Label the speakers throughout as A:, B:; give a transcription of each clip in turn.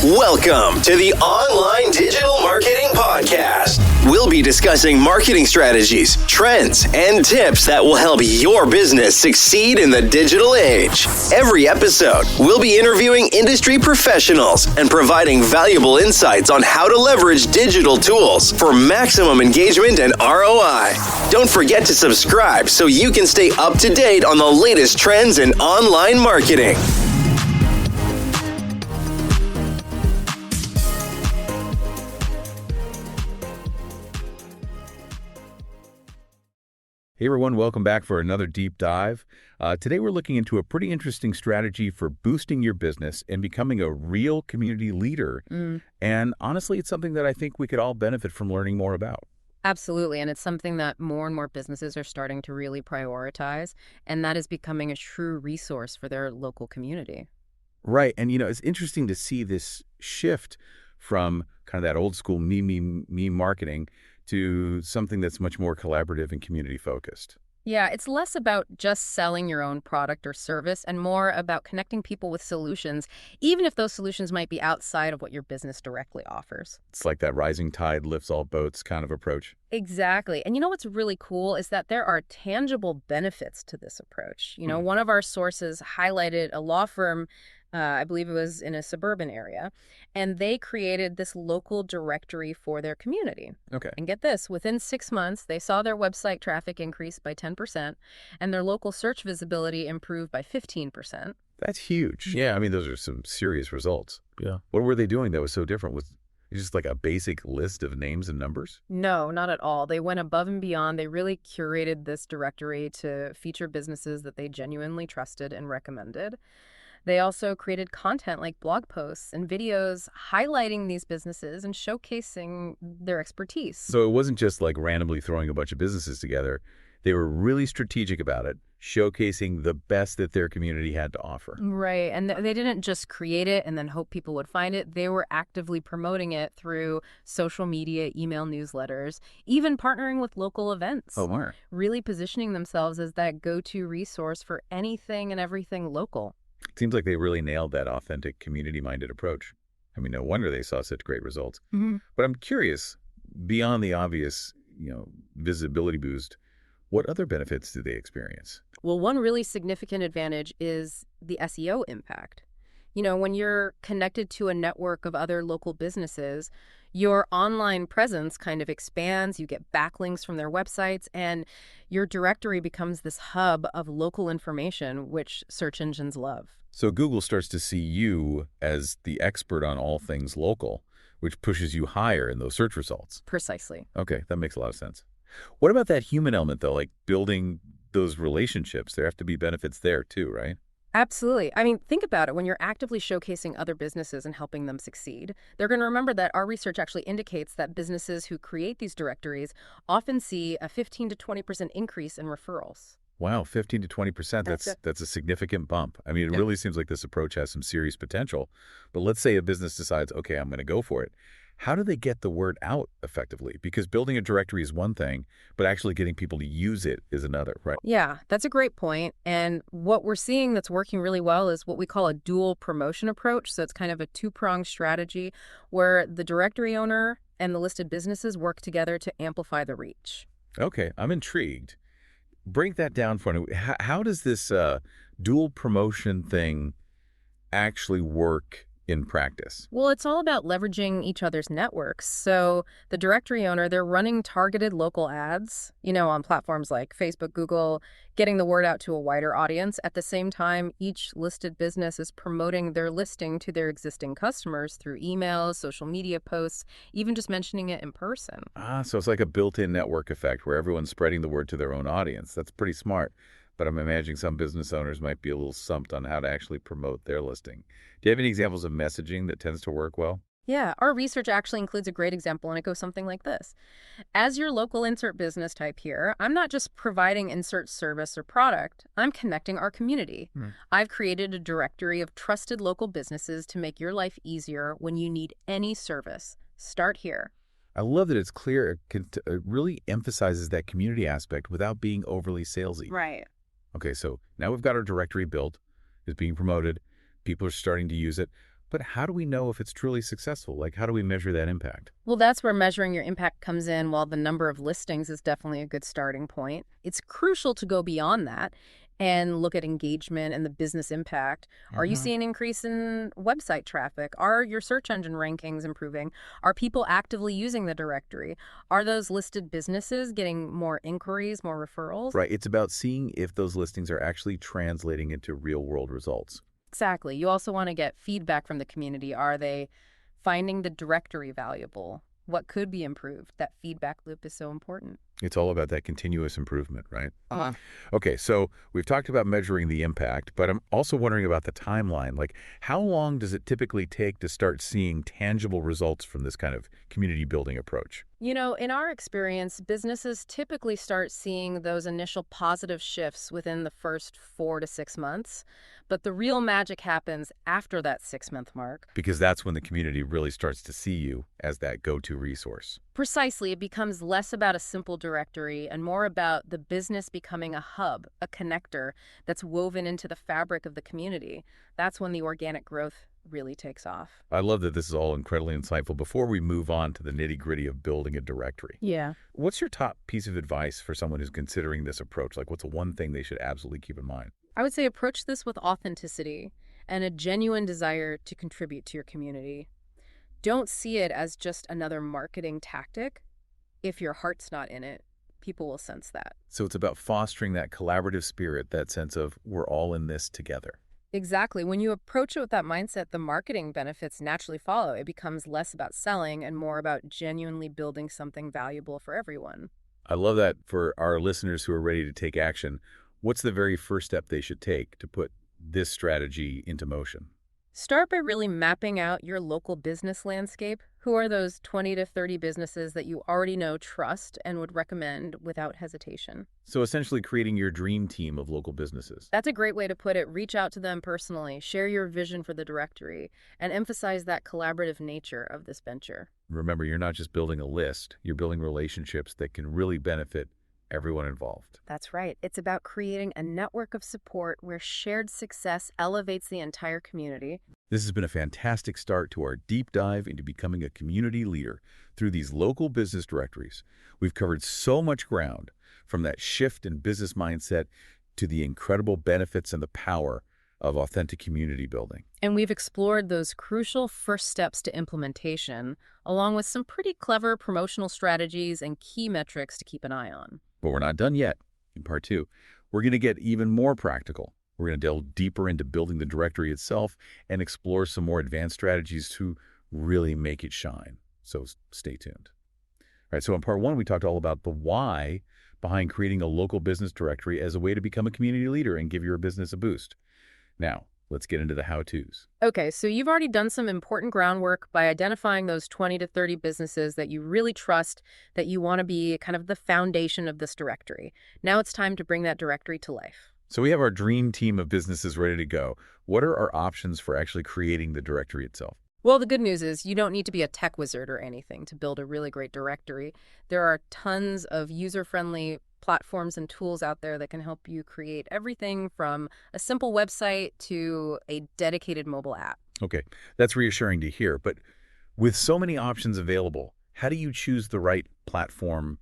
A: Welcome to the Online Digital Marketing Podcast. We'll be discussing marketing strategies, trends, and tips that will help your business succeed in the digital age. Every episode, we'll be interviewing industry professionals and providing valuable insights on how to leverage digital tools for maximum engagement and ROI. Don't forget to subscribe so you can stay up to date on the latest trends in online marketing.
B: Hey everyone, welcome back for another deep dive. Today we're looking into a pretty interesting strategy for boosting your business and becoming a real community leader. And honestly, it's something that I think we could all benefit from learning more about.
C: Absolutely, and it's something that more and more businesses are starting to really prioritize, and that is becoming a true resource for their local community.
B: Right, and it's interesting to see this shift from kind of that old school me marketing to something that's much more collaborative and community focused.
C: Yeah, it's less about just selling your own product or service and more about connecting people with solutions, even if those solutions might be outside of what your business directly offers.
B: It's like that rising tide lifts all boats kind of approach.
C: Exactly. And what's really cool is that there are tangible benefits to this approach. One of our sources highlighted a law firm, I believe it was in a suburban area, and they created this local directory for their community.
B: Okay.
C: And get this, within 6 months, they saw their website traffic increase by 10% and their local search visibility improve by 15%.
B: That's huge. Yeah, I mean, those are some serious results.
D: Yeah.
B: What were they doing that was so different? Was it just like a basic list of names and numbers?
C: No, not at all. They went above and beyond. They really curated this directory to feature businesses that they genuinely trusted and recommended. They also created content like blog posts and videos highlighting these businesses and showcasing their expertise.
B: So it wasn't just like randomly throwing a bunch of businesses together. They were really strategic about it, showcasing the best that their community had to offer.
C: Right. And they didn't just create it and then hope people would find it. They were actively promoting it through social media, email newsletters, even partnering with local events.
B: Oh, wow.
C: Really positioning themselves as that go-to resource for anything and everything local.
B: Seems like they really nailed that authentic, community-minded approach. I mean, no wonder they saw such great results.
C: Mm-hmm.
B: But I'm curious, beyond the obvious, visibility boost, what other benefits did they experience?
C: Well, one really significant advantage is the SEO impact. When you're connected to a network of other local businesses, your online presence kind of expands, you get backlinks from their websites, and your directory becomes this hub of local information, which search engines love.
B: So Google starts to see you as the expert on all things local, which pushes you higher in those search results.
C: Precisely.
B: Okay, that makes a lot of sense. What about that human element, though, like building those relationships? There have to be benefits there, too, right?
C: Absolutely. I mean, think about it. When you're actively showcasing other businesses and helping them succeed, they're going to remember that our research actually indicates that businesses who create these directories often see a 15 to 20% increase in referrals.
B: Wow, 15 to 20%, that's a significant bump. I mean, it really seems like this approach has some serious potential. But let's say a business decides, okay, I'm going to go for it. How do they get the word out effectively? Because building a directory is one thing, but actually getting people to use it is another, right?
C: Yeah, that's a great point. And what we're seeing that's working really well is what we call a dual promotion approach. So it's kind of a two-pronged strategy where the directory owner and the listed businesses work together to amplify the reach.
B: Okay, I'm intrigued. Break that down for me. How does this dual promotion thing actually work in practice?
C: Well, it's all about leveraging each other's networks. So the directory owner, they're running targeted local ads, on platforms like Facebook, Google, getting the word out to a wider audience. At the same time, each listed business is promoting their listing to their existing customers through emails, social media posts, even just mentioning it in person.
B: So it's like a built-in network effect where everyone's spreading the word to their own audience. That's pretty smart. But I'm imagining some business owners might be a little stumped on how to actually promote their listing. Do you have any examples of messaging that tends to work well?
C: Yeah, our research actually includes a great example, and it goes something like this. As your local insert business type here, I'm not just providing insert service or product, I'm connecting our community. I've created a directory of trusted local businesses to make your life easier when you need any service. Start here.
B: I love that it's clear. It really emphasizes that community aspect without being overly salesy.
C: Right.
B: Okay, so now we've got our directory built, it's being promoted, people are starting to use it. But how do we know if it's truly successful? Like, how do we measure that impact?
C: Well, that's where measuring your impact comes in. While the number of listings is definitely a good starting point, it's crucial to go beyond that and look at engagement and the business impact. Are you seeing an increase in website traffic? Are your search engine rankings improving? Are people actively using the directory? Are those listed businesses getting more inquiries, more referrals?
B: Right. It's about seeing if those listings are actually translating into real-world results.
C: Exactly. You also want to get feedback from the community. Are they finding the directory valuable? What could be improved? That feedback loop is so important.
B: It's all about that continuous improvement, right?
C: Uh-huh.
B: Okay, so we've talked about measuring the impact, but I'm also wondering about the timeline. Like, how long does it typically take to start seeing tangible results from this kind of community building approach?
C: In our experience, businesses typically start seeing those initial positive shifts within the first 4 to 6 months, but the real magic happens after that 6-month mark.
B: Because that's when the community really starts to see you as that go-to resource.
C: Precisely, it becomes less about a simple directory and more about the business becoming a hub, a connector that's woven into the fabric of the community. That's when the organic growth really takes off.
B: I love that this is all incredibly insightful. Before we move on to the nitty-gritty of building a directory,
C: Yeah.
B: what's your top piece of advice for someone who's considering this approach? Like, what's the one thing they should absolutely keep in mind?
C: I would say approach this with authenticity and a genuine desire to contribute to your community. Don't see it as just another marketing tactic. If your heart's not in it, people will sense that.
B: So it's about fostering that collaborative spirit, that sense of we're all in this together.
C: Exactly. When you approach it with that mindset, the marketing benefits naturally follow. It becomes less about selling and more about genuinely building something valuable for everyone.
B: I love that. For our listeners who are ready to take action, what's the very first step they should take to put this strategy into motion?
C: Start by really mapping out your local business landscape. Who are those 20 to 30 businesses that you already know, trust, and would recommend without hesitation?
B: So essentially creating your dream team of local businesses.
C: That's a great way to put it. Reach out to them personally, share your vision for the directory, and emphasize that collaborative nature of this venture.
B: Remember, you're not just building a list, you're building relationships that can really benefit everyone involved.
C: That's right. It's about creating a network of support where shared success elevates the entire community.
B: This has been a fantastic start to our deep dive into becoming a community leader through these local business directories. We've covered so much ground, from that shift in business mindset to the incredible benefits and the power of authentic community building.
C: And we've explored those crucial first steps to implementation, along with some pretty clever promotional strategies and key metrics to keep an eye on.
B: But we're not done yet. In part 2, we're going to get even more practical. We're going to delve deeper into building the directory itself and explore some more advanced strategies to really make it shine. So stay tuned. All right, so in part 1, we talked all about the why behind creating a local business directory as a way to become a community leader and give your business a boost. Now, let's get into the how-tos.
C: Okay, so you've already done some important groundwork by identifying those 20 to 30 businesses that you really trust, that you want to be kind of the foundation of this directory. Now it's time to bring that directory to life.
B: So we have our dream team of businesses ready to go. What are our options for actually creating the directory itself?
C: Well, the good news is you don't need to be a tech wizard or anything to build a really great directory. There are tons of user-friendly platforms and tools out there that can help you create everything from a simple website to a dedicated mobile app.
B: Okay, that's reassuring to hear. But with so many options available, how do you choose the right platform,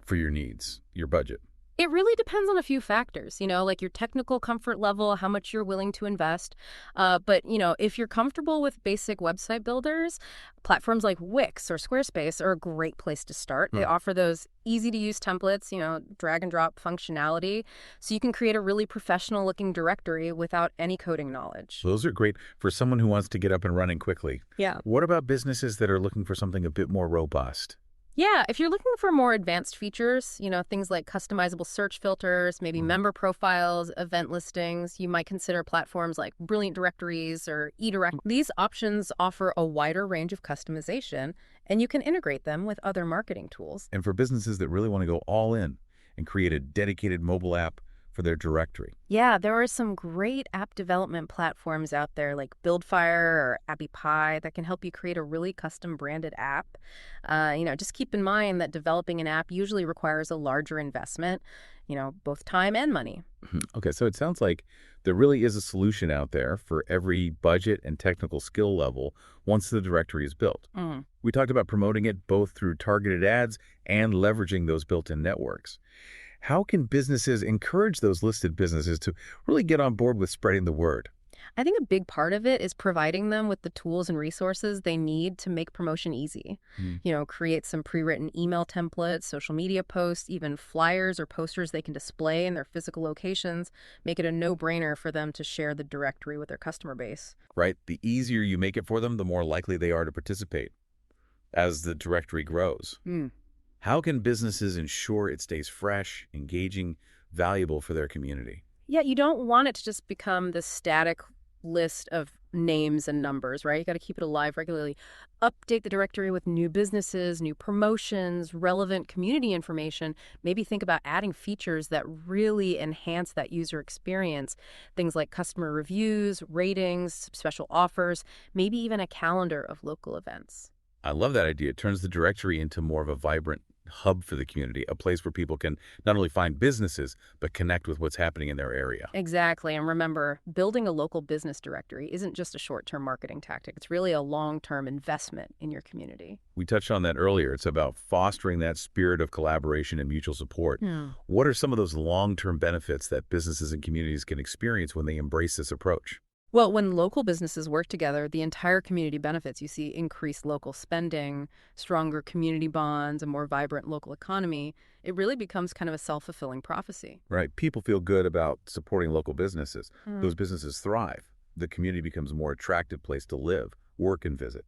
B: for your needs, your budget?
C: It really depends on a few factors, like your technical comfort level, how much you're willing to invest. But if you're comfortable with basic website builders, platforms like Wix or Squarespace are a great place to start. They offer those easy-to-use templates, drag and drop functionality, so you can create a really professional-looking directory without any coding knowledge.
B: Those are great for someone who wants to get up and running quickly.
C: Yeah.
B: What about businesses that are looking for something a bit more robust?
C: Yeah, if you're looking for more advanced features, things like customizable search filters, maybe member profiles, event listings, you might consider platforms like Brilliant Directories or eDirect. These options offer a wider range of customization, and you can integrate them with other marketing tools.
B: And for businesses that really want to go all in and create a dedicated mobile app for their directory.
C: Yeah, there are some great app development platforms out there like Buildfire or AppyPie that can help you create a really custom branded app. Just keep in mind that developing an app usually requires a larger investment, both time and money.
B: Okay, so it sounds like there really is a solution out there for every budget and technical skill level once the directory is built.
C: Mm.
B: We talked about promoting it both through targeted ads and leveraging those built-in networks. How can businesses encourage those listed businesses to really get on board with spreading the word?
C: I think a big part of it is providing them with the tools and resources they need to make promotion easy.
B: Hmm.
C: Create some pre-written email templates, social media posts, even flyers or posters they can display in their physical locations. Make it a no-brainer for them to share the directory with their customer base.
B: Right? The easier you make it for them, the more likely they are to participate as the directory grows.
C: Mm.
B: How can businesses ensure it stays fresh, engaging, valuable for their community?
C: Yeah, you don't want it to just become this static list of names and numbers, right? You got to keep it alive regularly. Update the directory with new businesses, new promotions, relevant community information. Maybe think about adding features that really enhance that user experience. Things like customer reviews, ratings, special offers, maybe even a calendar of local events.
B: I love that idea. It turns the directory into more of a vibrant hub for the community, a place where people can not only find businesses, but connect with what's happening in their area.
C: Exactly. And remember, building a local business directory isn't just a short-term marketing tactic. It's really a long-term investment in your community.
B: We touched on that earlier. It's about fostering that spirit of collaboration and mutual support.
C: Hmm.
B: What are some of those long-term benefits that businesses and communities can experience when they embrace this approach?
C: Well, when local businesses work together, the entire community benefits. You see increased local spending, stronger community bonds, a more vibrant local economy. It really becomes kind of a self-fulfilling prophecy.
B: Right? People feel good about supporting local businesses.
C: Hmm.
B: Those businesses thrive. The community becomes a more attractive place to live, work, and visit.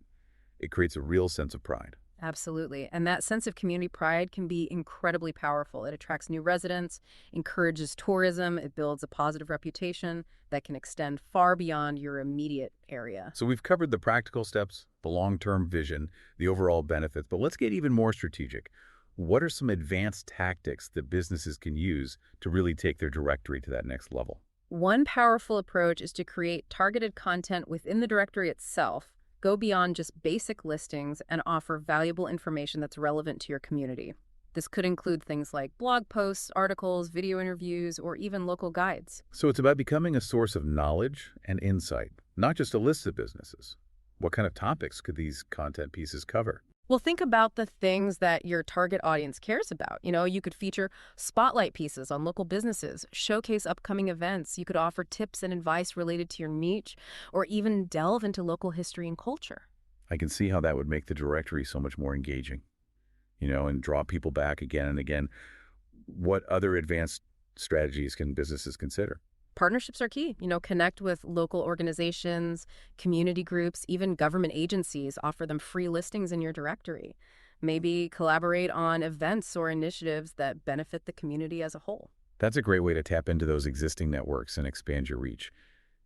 B: It creates a real sense of pride.
C: Absolutely. And that sense of community pride can be incredibly powerful. It attracts new residents, encourages tourism, it builds a positive reputation that can extend far beyond your immediate area.
B: So we've covered the practical steps, the long-term vision, the overall benefits, but let's get even more strategic. What are some advanced tactics that businesses can use to really take their directory to that next level?
C: One powerful approach is to create targeted content within the directory itself, go beyond just basic listings, and offer valuable information that's relevant to your community. This could include things like blog posts, articles, video interviews, or even local guides.
B: So it's about becoming a source of knowledge and insight, not just a list of businesses. What kind of topics could these content pieces cover?
C: Well, think about the things that your target audience cares about. You could feature spotlight pieces on local businesses, showcase upcoming events. You could offer tips and advice related to your niche, or even delve into local history and culture.
B: I can see how that would make the directory so much more engaging, and draw people back again and again. What other advanced strategies can businesses consider?
C: Partnerships are key. Connect with local organizations, community groups, even government agencies. Offer them free listings in your directory. Maybe collaborate on events or initiatives that benefit the community as a whole.
B: That's a great way to tap into those existing networks and expand your reach.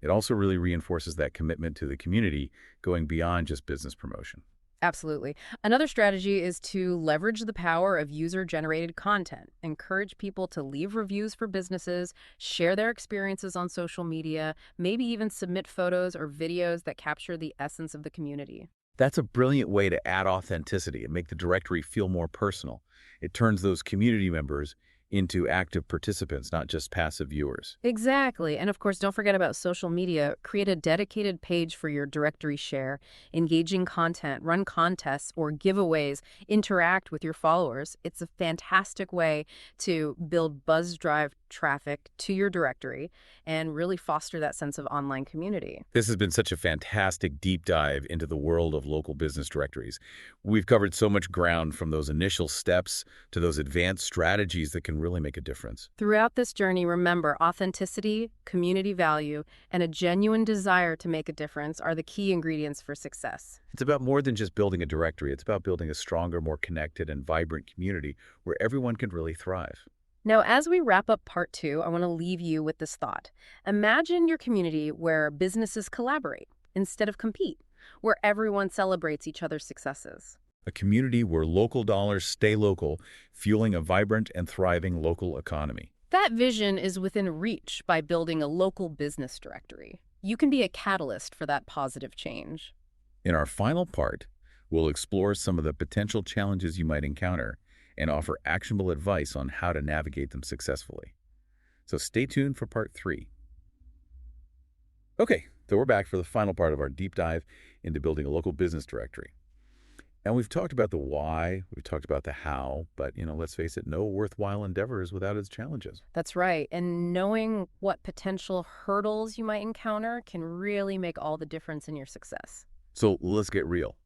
B: It also really reinforces that commitment to the community, going beyond just business promotion.
C: Absolutely. Another strategy is to leverage the power of user-generated content. Encourage people to leave reviews for businesses, share their experiences on social media, maybe even submit photos or videos that capture the essence of the community.
B: That's a brilliant way to add authenticity and make the directory feel more personal. It turns those community members into active participants, not just passive viewers.
C: Exactly. And of course, don't forget about social media. Create a dedicated page for your directory share, engaging content, run contests or giveaways, interact with your followers. It's a fantastic way to build buzz drive traffic to your directory and really foster that sense of online community.
B: This has been such a fantastic deep dive into the world of local business directories. We've covered so much ground, from those initial steps to those advanced strategies that can really make a difference.
C: Throughout this journey, remember, authenticity, community value, and a genuine desire to make a difference are the key ingredients for success.
B: It's about more than just building a directory. It's about building a stronger, more connected and vibrant community where everyone can really thrive.
C: Now, as we wrap up part 2, I want to leave you with this thought. Imagine your community where businesses collaborate instead of compete, where everyone celebrates each other's successes.
B: A community where local dollars stay local, fueling a vibrant and thriving local economy.
C: That vision is within reach by building a local business directory. You can be a catalyst for that positive change.
B: In our final part, we'll explore some of the potential challenges you might encounter and offer actionable advice on how to navigate them successfully. So stay tuned for part 3. Okay, so we're back for the final part of our deep dive into building a local business directory. And we've talked about the why, we've talked about the how, but, let's face it, no worthwhile endeavor is without its challenges.
C: That's right. And knowing what potential hurdles you might encounter can really make all the difference in your success.
B: So let's get real.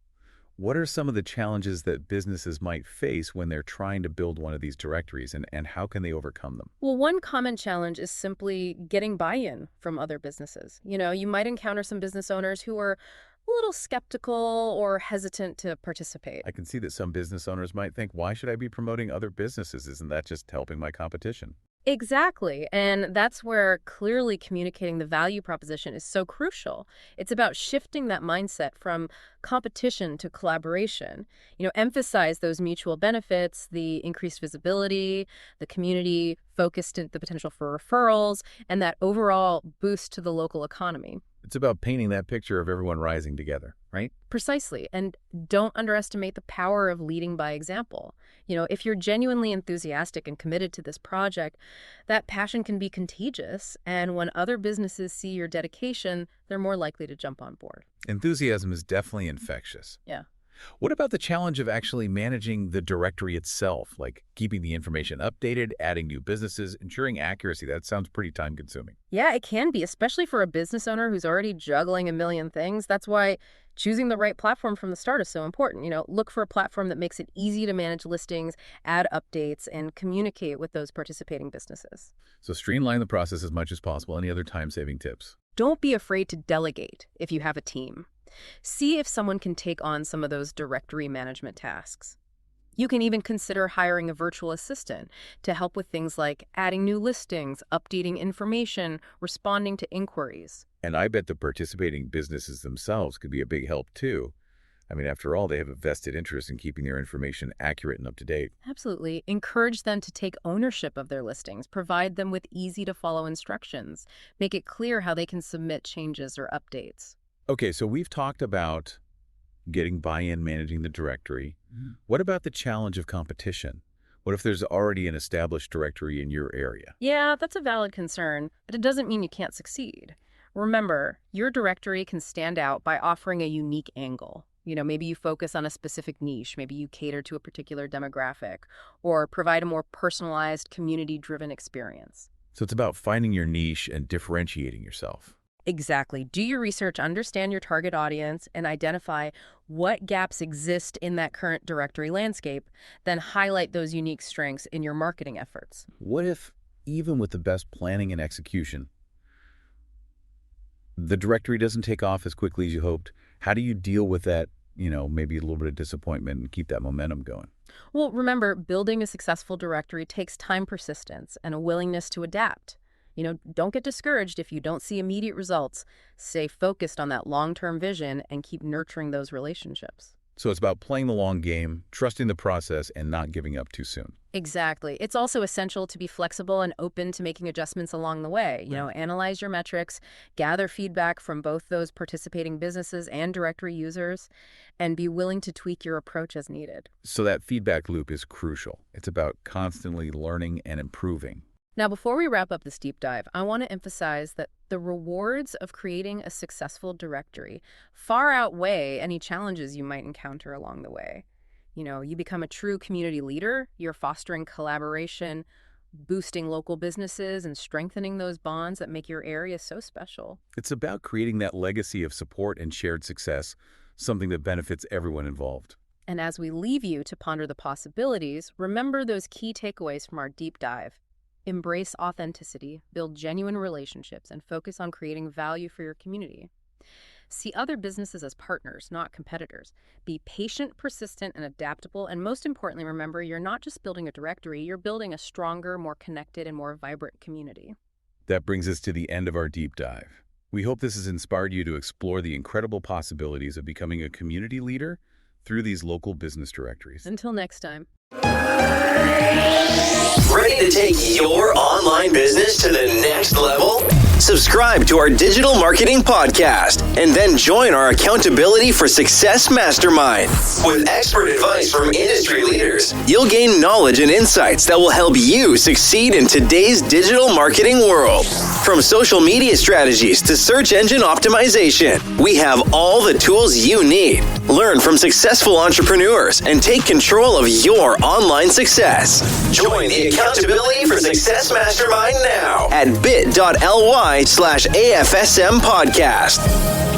B: What are some of the challenges that businesses might face when they're trying to build one of these directories, and how can they overcome them?
C: Well, one common challenge is simply getting buy-in from other businesses. You might encounter some business owners who are a little skeptical or hesitant to participate.
B: I can see that some business owners might think, why should I be promoting other businesses? Isn't that just helping my competition?
C: Exactly. And that's where clearly communicating the value proposition is so crucial. It's about shifting that mindset from competition to collaboration. Emphasize those mutual benefits, the increased visibility, the community focused, the potential for referrals, and that overall boost to the local economy.
B: It's about painting that picture of everyone rising together, right?
C: Precisely. And don't underestimate the power of leading by example. If you're genuinely enthusiastic and committed to this project, that passion can be contagious. And when other businesses see your dedication, they're more likely to jump on board.
B: Enthusiasm is definitely infectious.
C: Yeah.
B: What about the challenge of actually managing the directory itself, like keeping the information updated, adding new businesses, ensuring accuracy? That sounds pretty time-consuming.
C: Yeah, it can be, especially for a business owner who's already juggling a million things. That's why choosing the right platform from the start is so important. Look for a platform that makes it easy to manage listings, add updates, and communicate with those participating businesses.
B: So streamline the process as much as possible. Any other time-saving tips?
C: Don't be afraid to delegate if you have a team. See if someone can take on some of those directory management tasks. You can even consider hiring a virtual assistant to help with things like adding new listings, updating information, responding to inquiries.
B: And I bet the participating businesses themselves could be a big help too. After all, they have a vested interest in keeping their information accurate and up to date.
C: Absolutely. Encourage them to take ownership of their listings. Provide them with easy-to-follow instructions. Make it clear how they can submit changes or updates.
B: Okay, so we've talked about getting buy-in, managing the directory. What about the challenge of competition? What if there's already an established directory in your area?
C: Yeah, that's a valid concern, but it doesn't mean you can't succeed. Remember, your directory can stand out by offering a unique angle. Maybe you focus on a specific niche, maybe you cater to a particular demographic, or provide a more personalized, community-driven experience.
B: So it's about finding your niche and differentiating yourself.
C: Exactly. Do your research, understand your target audience, and identify what gaps exist in that current directory landscape, then highlight those unique strengths in your marketing efforts.
B: What if, even with the best planning and execution, the directory doesn't take off as quickly as you hoped? How do you deal with that, maybe a little bit of disappointment and keep that momentum going?
C: Well, remember, building a successful directory takes time, persistence, and a willingness to adapt. Don't get discouraged if you don't see immediate results. Stay focused on that long-term vision and keep nurturing those relationships.
B: So it's about playing the long game, trusting the process, and not giving up too soon.
C: Exactly. It's also essential to be flexible and open to making adjustments along the way. Analyze your metrics, gather feedback from both those participating businesses and directory users, and be willing to tweak your approach as needed.
B: So that feedback loop is crucial. It's about constantly learning and improving.
C: Now, before we wrap up this deep dive, I want to emphasize that the rewards of creating a successful directory far outweigh any challenges you might encounter along the way. You become a true community leader, you're fostering collaboration, boosting local businesses, and strengthening those bonds that make your area so special.
B: It's about creating that legacy of support and shared success, something that benefits everyone involved.
C: And as we leave you to ponder the possibilities, remember those key takeaways from our deep dive. Embrace authenticity, build genuine relationships, and focus on creating value for your community. See other businesses as partners, not competitors. Be patient, persistent, and adaptable. And most importantly, remember, you're not just building a directory, you're building a stronger, more connected, and more vibrant community.
B: That brings us to the end of our deep dive. We hope this has inspired you to explore the incredible possibilities of becoming a community leader through these local business directories.
C: Until next time.
A: Ready to take your online business to the next level? Subscribe to our digital marketing podcast and then join our Accountability for Success Mastermind. With expert advice from industry leaders, you'll gain knowledge and insights that will help you succeed in today's digital marketing world. From social media strategies to search engine optimization, we have all the tools you need. Learn from successful entrepreneurs and take control of your online success. Join the Accountability for Success Mastermind now at bit.ly/AFSM podcast.